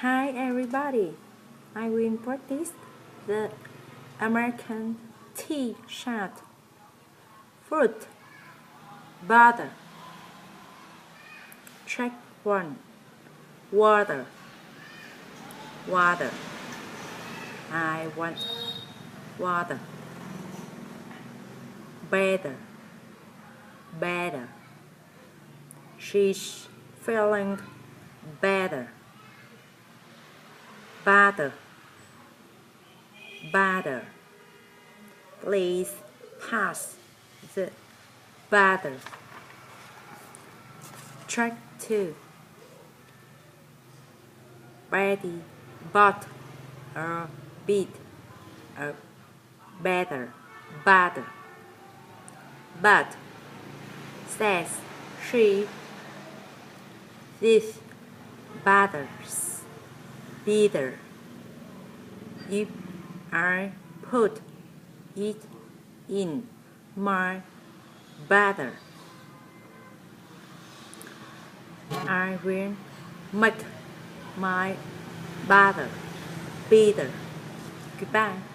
Hi everybody, I will practice the American T-shirt. Fruit, butter. Track 1. Water. Water. I want water. Better. Better. She's feeling better. Butter. Butter. Please pass the butter. Track 2. Ready, but a bit better, butter. But, says she, this butter's bitter. If I put it in my butter, I will make my butter bitter. Goodbye.